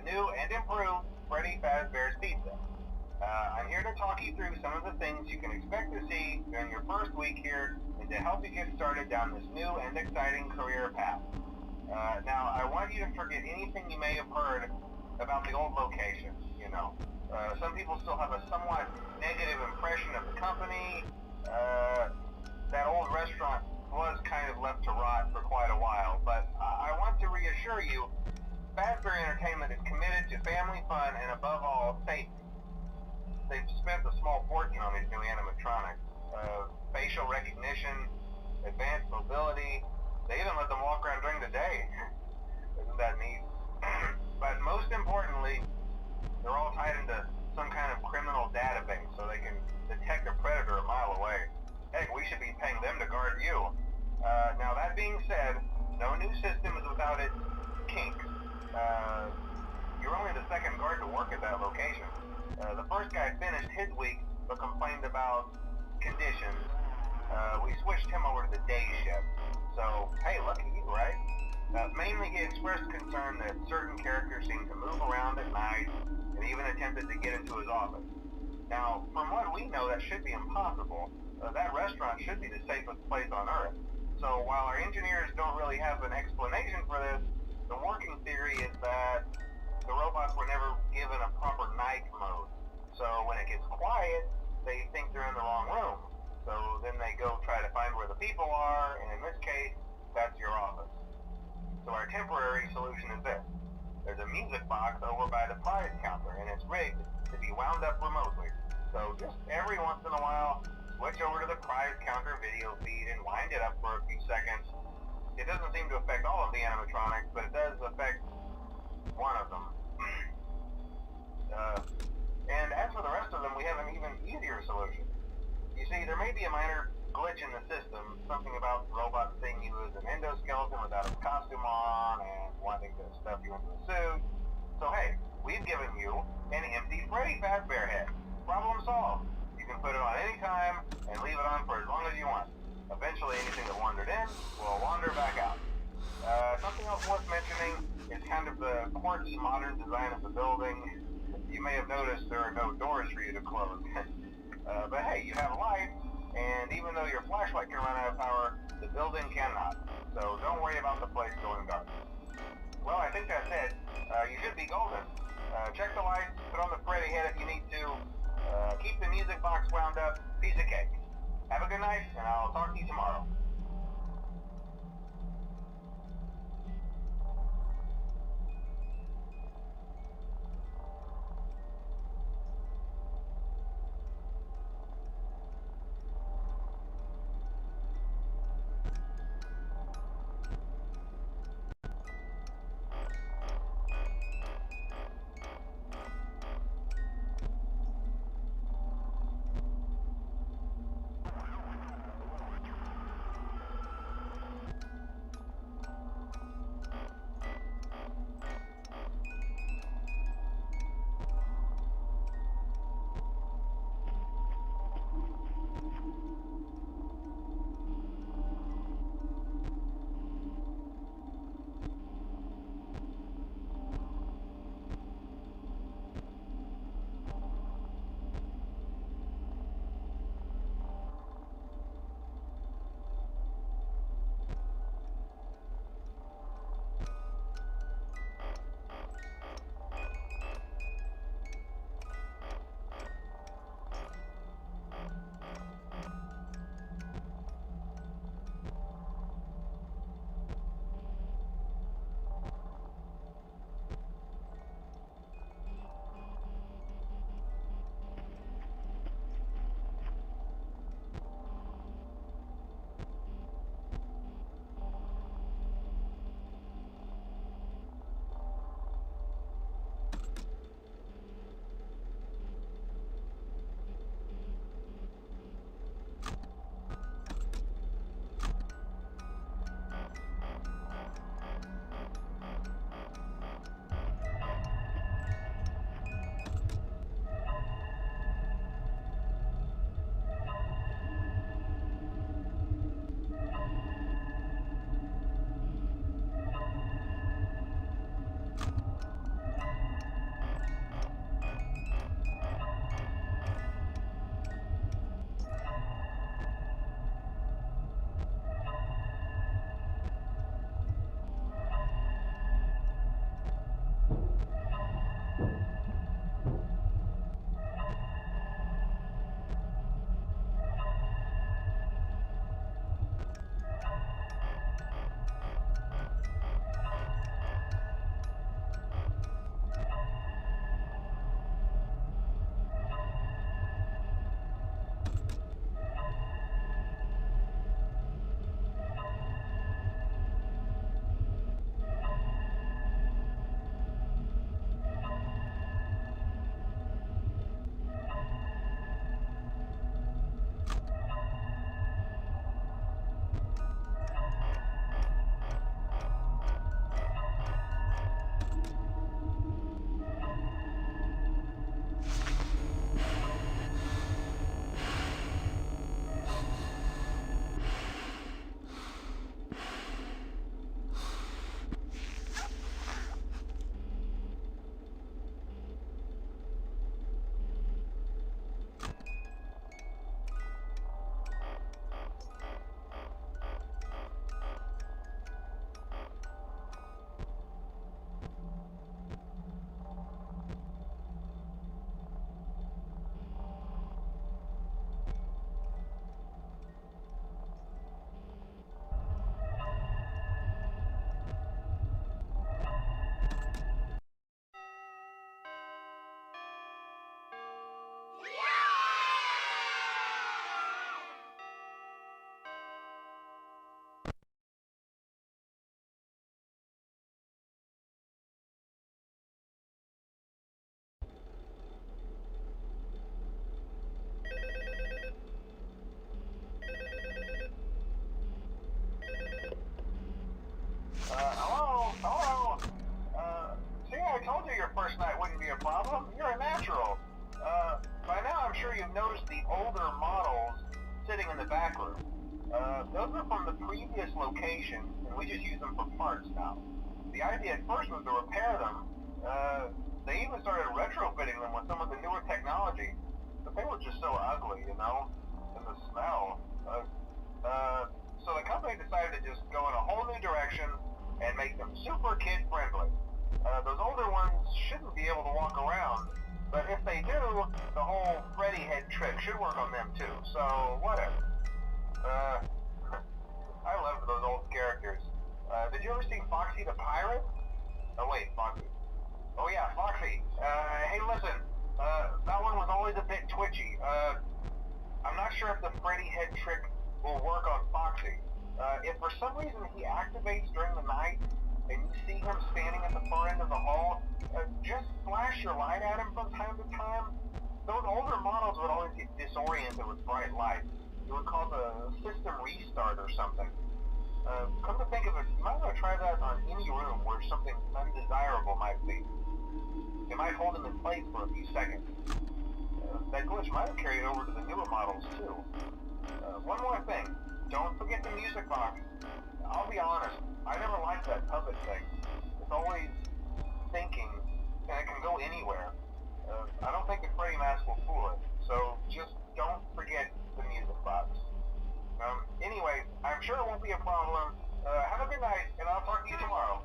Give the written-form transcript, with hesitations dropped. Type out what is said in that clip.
new and improved Freddy Fazbear's Pizza. I'm here to talk you through some of the things you can expect to see during your first week here and to help you get started down this new and exciting career path. Now, I want you to forget anything you may have heard about the old location, you know. Some people still have a somewhat negative impression of the company. That old restaurant was kind of left to rot for quite a while, but I want to reassure you, Fazbear Entertainment is committed to family fun and above all, safety. They've spent a small fortune on these new animatronics. Facial recognition, advanced mobility, they even let them walk around during the day. Isn't that neat? But most importantly, they're all tied into some kind of criminal database so they can detect a predator a mile away. Heck, we should be paying them to guard you. Now that being said, no new system is without its kinks. You're only the second guard to work at that location. The first guy finished his week but complained about conditions. We switched him over to the day shift. So, hey, lucky you, right? Mainly he expressed concern that certain characters seemed to move around at night and even attempted to get into his office. Now, from what we know, that should be impossible. That restaurant should be the safest place on Earth. So while our engineers don't really have an explanation for this, the working theory is that the robots were never given a proper night mode. So when it gets quiet, they think they're in the wrong room. So then they go try to find where the people are, and in this case, that's your office. So our temporary solution is this. There's a music box over by the prize counter, and it's rigged to be wound up remotely. So just every once in a while, switch over to the prize counter video feed and wind it up for a few seconds. It doesn't seem to affect all of the animatronics, but it does affect one of them. And as for the rest of them, we have an even easier solution. You see, there may be a minor glitch in the system, something about robots seeing you as an endoskeleton without a costume on and wanting to stuff you into a suit. So hey, we've given you an empty Freddy Fazbear head. Problem solved. You can put it on any time and leave it on for as long as you want. Eventually anything that wandered in will wander back out. Something else worth mentioning is kind of the quirky modern design of the building. You may have noticed there are no doors for you to close. But hey, you have light, and even though your flashlight can run out of power, the building cannot. So don't worry about the place going dark. Well, I think that's it. You should be golden. Check the lights, put on the Freddy head if you need to. Keep the music box wound up. Piece of cake. Have a good night, and I'll talk to you tomorrow. in the back room. Those are from the previous location, and we just use them for parts now. The idea at first was to repair them. They even started retrofitting them with some of the newer technology, but they were just so ugly, you know, and the smell. So the company decided to just go in a whole new direction and make them super kid-friendly. Those older ones shouldn't be able to walk around, but if they do, the whole Freddy head trick should work on them too, so whatever. I loved those old characters. Did you ever see Foxy the Pirate? Oh wait, Foxy. Oh yeah, Foxy. Hey listen, that one was always a bit twitchy. I'm not sure if the Freddy head trick will work on Foxy. If for some reason he activates during the night, and you see him standing at the far end of the hall, just flash your light at him from time to time. Those older models would always get disoriented with bright light. It would cause a system restart or something. Come to think of it, you might want to try that on any room where something undesirable might be. It might hold him in place for a few seconds. That glitch might have carried over to the newer models too. One more thing, don't forget the music box. I'll be honest, I never liked that puppet thing. It's always thinking, and it can go anywhere. I don't think the Freddy mask will fool it, so just don't forget the music box. Anyway, I'm sure it won't be a problem. Have a good night, and I'll talk to you tomorrow.